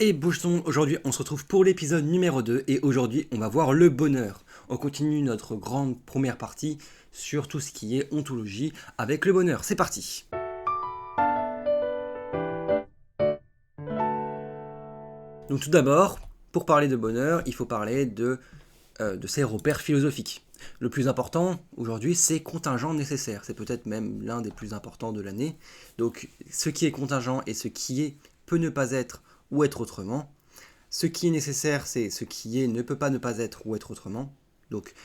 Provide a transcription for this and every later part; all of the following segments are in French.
Et bouge-ton, aujourd'hui on se retrouve pour l'épisode numéro 2 et aujourd'hui on va voir le bonheur. On continue notre grande première partie sur tout ce qui est ontologie avec le bonheur. C'est parti. Donc tout d'abord, pour parler de bonheur, il faut parler de ses repères philosophiques. Le plus important aujourd'hui, c'est contingent nécessaire. C'est peut-être même l'un des plus importants de l'année. Donc ce qui est contingent et ce qui est peut ne pas être ou être autrement. Ce qui est nécessaire, c'est ce qui est ne peut pas ne pas être ou être autrement. Donc,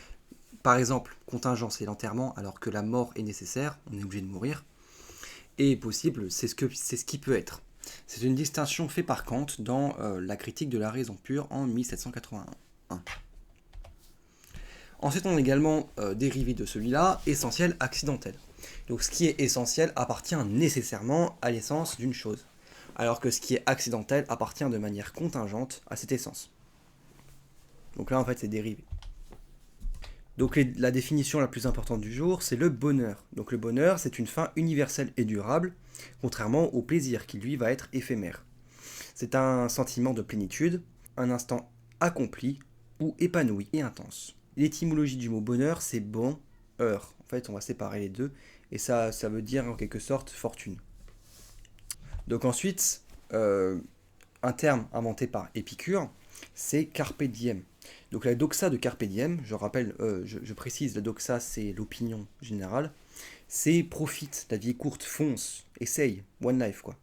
par exemple, contingent, c'est l'enterrement, alors que la mort est nécessaire, on est obligé de mourir. Et possible, c'est ce qui peut être. C'est une distinction faite par Kant dans la critique de la raison pure en 1781. Ensuite, on a également dérivé de celui-là, essentiel, accidentel. Donc, ce qui est essentiel appartient nécessairement à l'essence d'une chose, alors que ce qui est accidentel appartient de manière contingente à cette essence. Donc là, en fait, c'est dérivé. Donc la définition la plus importante du jour, c'est le bonheur. Donc le bonheur, c'est une fin universelle et durable, contrairement au plaisir qui, lui, va être éphémère. C'est un sentiment de plénitude, un instant accompli ou épanoui et intense. L'étymologie du mot bonheur, c'est bon, heure. En fait, on va séparer les deux, et ça veut dire en quelque sorte fortune. Donc ensuite, un terme inventé par Épicure, c'est carpe diem. Donc la doxa de carpe diem, je précise, la doxa c'est l'opinion générale, c'est profite, la vie est courte, fonce, essaye, one life quoi.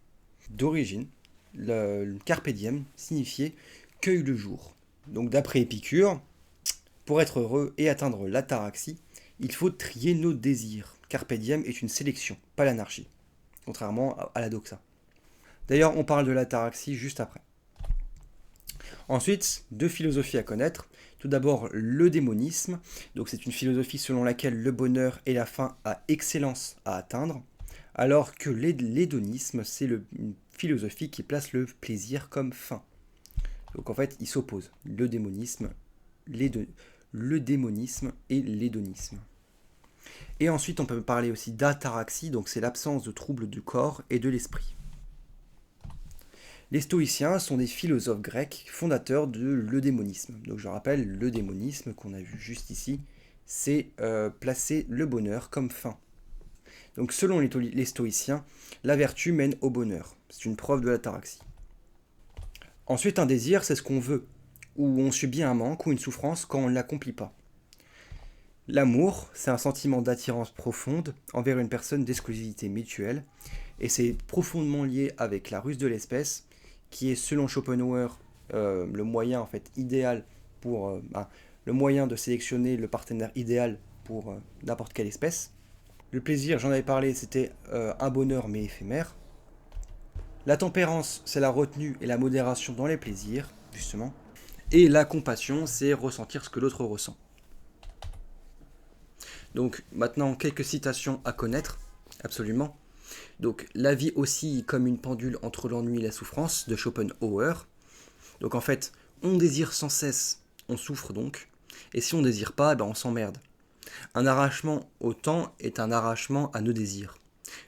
D'origine, le carpe diem signifiait cueille le jour. Donc d'après Épicure, pour être heureux et atteindre l'ataraxie, il faut trier nos désirs. Carpe diem est une sélection, pas l'anarchie, contrairement à la doxa. D'ailleurs, on parle de l'ataraxie juste après. Ensuite, deux philosophies à connaître. Tout d'abord, le démonisme. Donc, c'est une philosophie selon laquelle le bonheur est la fin à excellence à atteindre, alors que l'hédonisme, c'est une philosophie qui place le plaisir comme fin. Donc, en fait, ils s'opposent. Le démonisme et l'hédonisme. Et ensuite, on peut parler aussi d'ataraxie, donc c'est l'absence de troubles du corps et de l'esprit. Les stoïciens sont des philosophes grecs fondateurs de l'eudémonisme. Donc je rappelle, l'eudémonisme qu'on a vu juste ici, c'est placer le bonheur comme fin. Donc selon les stoïciens, la vertu mène au bonheur. C'est une preuve de l'ataraxie. Ensuite, un désir, c'est ce qu'on veut, ou on subit un manque ou une souffrance quand on ne l'accomplit pas. L'amour, c'est un sentiment d'attirance profonde envers une personne d'exclusivité mutuelle, et c'est profondément lié avec la ruse de l'espèce, qui est selon Schopenhauer le moyen en fait idéal pour le moyen de sélectionner le partenaire idéal pour n'importe quelle espèce. Le plaisir, j'en avais parlé, c'était un bonheur mais éphémère. La tempérance, c'est la retenue et la modération dans les plaisirs, justement. Et la compassion, c'est ressentir ce que l'autre ressent. Donc maintenant, quelques citations à connaître, absolument. Donc la vie oscille comme une pendule entre l'ennui et la souffrance de Schopenhauer. Donc en fait, on désire sans cesse, on souffre donc, et si on désire pas, ben on s'emmerde. Un arrachement au temps est un arrachement à nos désirs.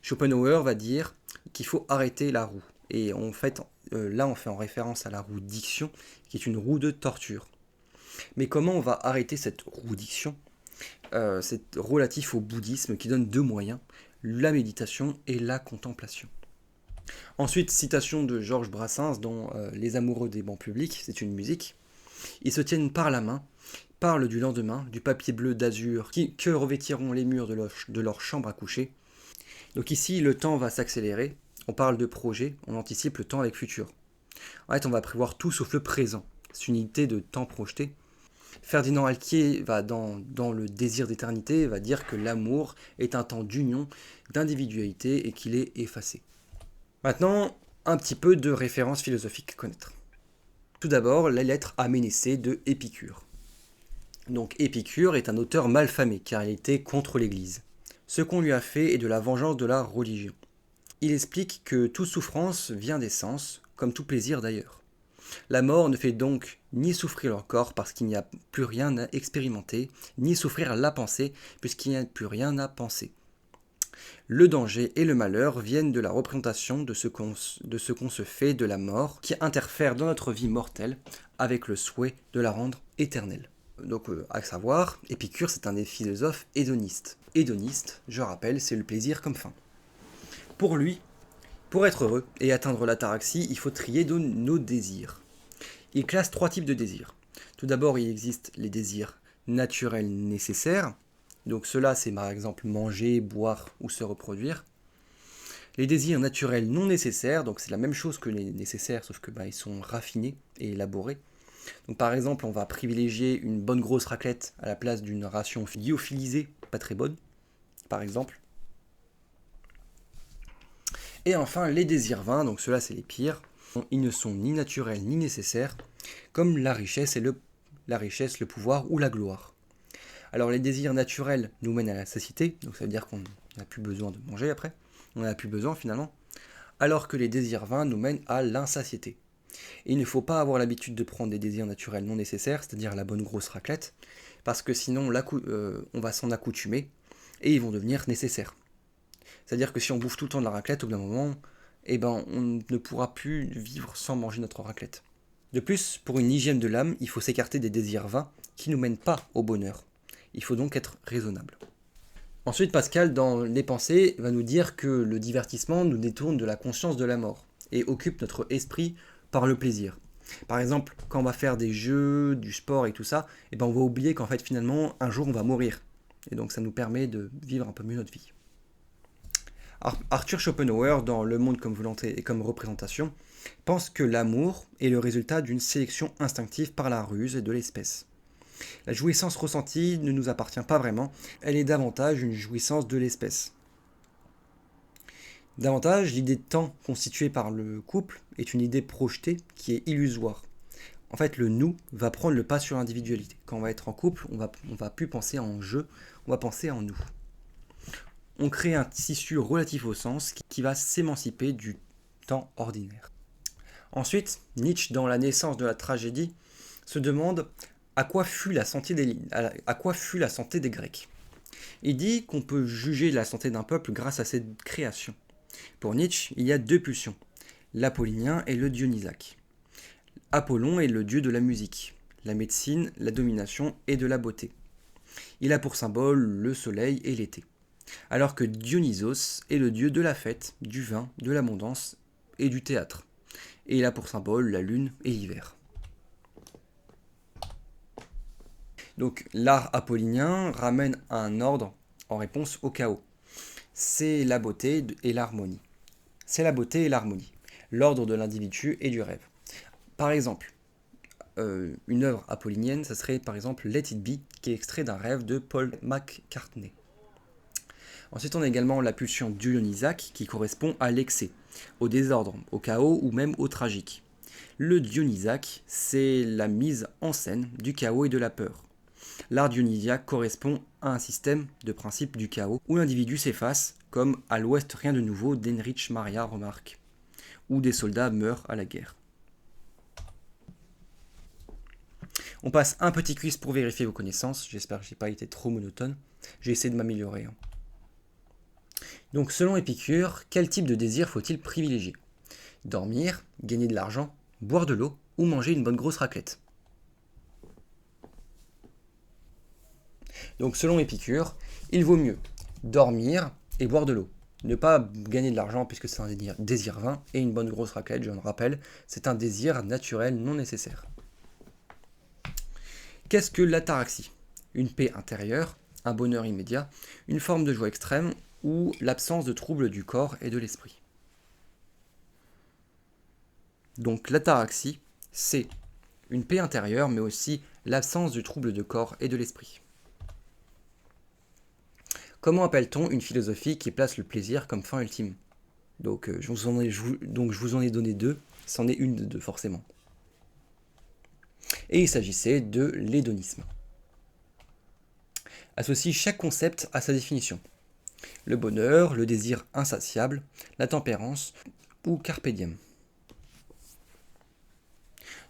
Schopenhauer va dire qu'il faut arrêter la roue. Et en fait, là on fait en référence à la roue diction, qui est une roue de torture. Mais comment on va arrêter cette roue diction C'est relatif au bouddhisme qui donne deux moyens, la méditation et la contemplation. Ensuite, citation de Georges Brassens dans Les amoureux des bancs publics, c'est une musique. Ils se tiennent par la main, parlent du lendemain, du papier bleu d'azur que revêtiront les murs de leur chambre à coucher. Donc ici, le temps va s'accélérer, on parle de projet, on anticipe le temps avec futur. En fait, on va prévoir tout sauf le présent, c'est une unité de temps projeté. Ferdinand Alquier va dans le désir d'éternité, va dire que l'amour est un temps d'union, d'individualité et qu'il est effacé. Maintenant, un petit peu de références philosophiques à connaître. Tout d'abord, la lettre à Ménécée de Épicure. Donc Épicure est un auteur malfamé car il était contre l'Église. Ce qu'on lui a fait est de la vengeance de la religion. Il explique que toute souffrance vient des sens, comme tout plaisir d'ailleurs. La mort ne fait donc ni souffrir leur corps parce qu'il n'y a plus rien à expérimenter, ni souffrir la pensée puisqu'il n'y a plus rien à penser. Le danger et le malheur viennent de la représentation de ce qu'on se fait de la mort, qui interfère dans notre vie mortelle avec le souhait de la rendre éternelle. Donc, à savoir, Épicure, c'est un des philosophes hédonistes. Hédoniste, je rappelle, c'est le plaisir comme fin. Pour lui, pour être heureux et atteindre l'ataraxie, il faut trier nos désirs. Il classe 3 types de désirs. Tout d'abord, il existe les désirs naturels nécessaires. Donc cela, c'est par exemple manger, boire ou se reproduire. Les désirs naturels non nécessaires, donc c'est la même chose que les nécessaires, sauf que ils sont raffinés et élaborés. Donc par exemple, on va privilégier une bonne grosse raclette à la place d'une ration lyophilisée, pas très bonne, par exemple. Et enfin, les désirs vains, donc ceux-là c'est les pires. Ils ne sont ni naturels ni nécessaires, comme la richesse, le pouvoir ou la gloire. Alors les désirs naturels nous mènent à la satiété, donc ça veut dire qu'on n'a plus besoin de manger après, on n'a plus besoin finalement, alors que les désirs vains nous mènent à l'insatiété. Et il ne faut pas avoir l'habitude de prendre des désirs naturels non nécessaires, c'est-à-dire la bonne grosse raclette, parce que sinon on va s'en accoutumer et ils vont devenir nécessaires. C'est-à-dire que si on bouffe tout le temps de la raclette, au bout d'un moment, on ne pourra plus vivre sans manger notre raclette. De plus, pour une hygiène de l'âme, il faut s'écarter des désirs vains qui ne nous mènent pas au bonheur. Il faut donc être raisonnable. Ensuite, Pascal, dans Les Pensées, va nous dire que le divertissement nous détourne de la conscience de la mort et occupe notre esprit par le plaisir. Par exemple, quand on va faire des jeux, du sport et tout ça, on va oublier qu'en fait, finalement, un jour, on va mourir. Et donc, ça nous permet de vivre un peu mieux notre vie. Arthur Schopenhauer, dans Le monde comme volonté et comme représentation, pense que l'amour est le résultat d'une sélection instinctive par la ruse de l'espèce. La jouissance ressentie ne nous appartient pas vraiment, elle est davantage une jouissance de l'espèce. Davantage, l'idée de temps constituée par le couple est une idée projetée qui est illusoire. En fait, le nous va prendre le pas sur l'individualité. Quand on va être en couple, on va plus penser en je, on va penser en nous. On crée un tissu relatif au sens qui va s'émanciper du temps ordinaire. Ensuite, Nietzsche, dans La naissance de la tragédie, se demande à quoi fut la santé des Grecs. Il dit qu'on peut juger la santé d'un peuple grâce à cette création. Pour Nietzsche, il y a 2 pulsions, l'apollinien et le dionysaque. Apollon est le dieu de la musique, la médecine, la domination et de la beauté. Il a pour symbole le soleil et l'été. Alors que Dionysos est le dieu de la fête, du vin, de l'abondance et du théâtre. Et il a pour symbole la lune et l'hiver. Donc l'art apollinien ramène un ordre en réponse au chaos. C'est la beauté et l'harmonie. L'ordre de l'individu et du rêve. Par exemple, une œuvre apollinienne, ça serait par exemple Let It Be, qui est extrait d'un rêve de Paul McCartney. Ensuite, on a également la pulsion dionysaque qui correspond à l'excès, au désordre, au chaos ou même au tragique. Le dionysaque, c'est la mise en scène du chaos et de la peur. L'art dionysiaque correspond à un système de principe du chaos où l'individu s'efface, comme à l'Ouest rien de nouveau d'Heinrich Maria Remarque, où des soldats meurent à la guerre. On passe un petit quiz pour vérifier vos connaissances, j'espère que je n'ai pas été trop monotone, j'ai essayé de m'améliorer. Donc selon Épicure, quel type de désir faut-il privilégier ? Dormir, gagner de l'argent, boire de l'eau ou manger une bonne grosse raclette ? Donc selon Épicure, il vaut mieux dormir et boire de l'eau. Ne pas gagner de l'argent puisque c'est un désir vain, et une bonne grosse raclette, je le rappelle, c'est un désir naturel non nécessaire. Qu'est-ce que l'ataraxie ? Une paix intérieure, un bonheur immédiat, une forme de joie extrême ou l'absence de troubles du corps et de l'esprit. Donc l'ataraxie, c'est une paix intérieure mais aussi l'absence du trouble de corps et de l'esprit. Comment appelle-t-on une philosophie qui place le plaisir comme fin ultime ? Donc je vous en ai donné 2, c'en est une de 2 forcément. Et il s'agissait de l'hédonisme. Associe chaque concept à sa définition. Le bonheur, le désir insatiable, la tempérance ou carpe diem.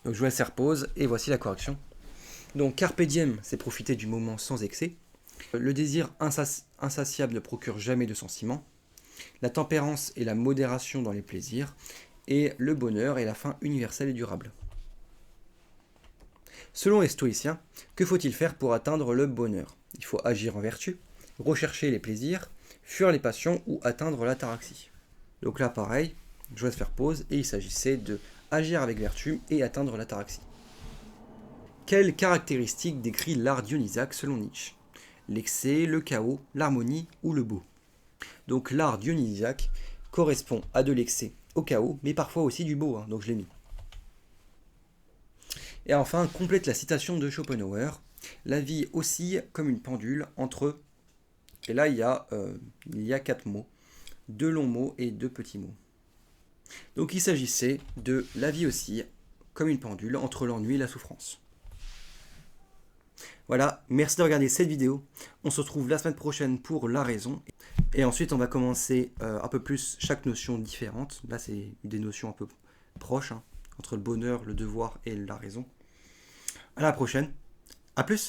Donc je vous laisse faire pause et voici la correction. Donc carpe diem, c'est profiter du moment sans excès. Le désir insatiable ne procure jamais de sentiments. La tempérance et la modération dans les plaisirs. Et le bonheur est la fin universelle et durable. Selon les stoïciens, que faut-il faire pour atteindre le bonheur? Il faut agir en vertu, rechercher les plaisirs, fuir les passions ou atteindre l'ataraxie. Donc là, pareil, je vais faire pause et il s'agissait de agir avec vertu et atteindre l'ataraxie. Quelle caractéristique décrit l'art dionysiaque selon Nietzsche? L'excès, le chaos, l'harmonie ou le beau? Donc l'art dionysiaque correspond à de l'excès, au chaos, mais parfois aussi du beau, donc je l'ai mis. Et enfin, complète la citation de Schopenhauer. La vie oscille comme une pendule entre... Et là, il y a 4 mots. 2 longs mots et 2 petits mots. Donc il s'agissait de la vie oscille comme une pendule entre l'ennui et la souffrance. Voilà, merci de regarder cette vidéo. On se retrouve la semaine prochaine pour la raison. Et ensuite, on va commencer un peu plus chaque notion différente. Là, c'est des notions un peu proches, entre le bonheur, le devoir et la raison. À la prochaine. À plus.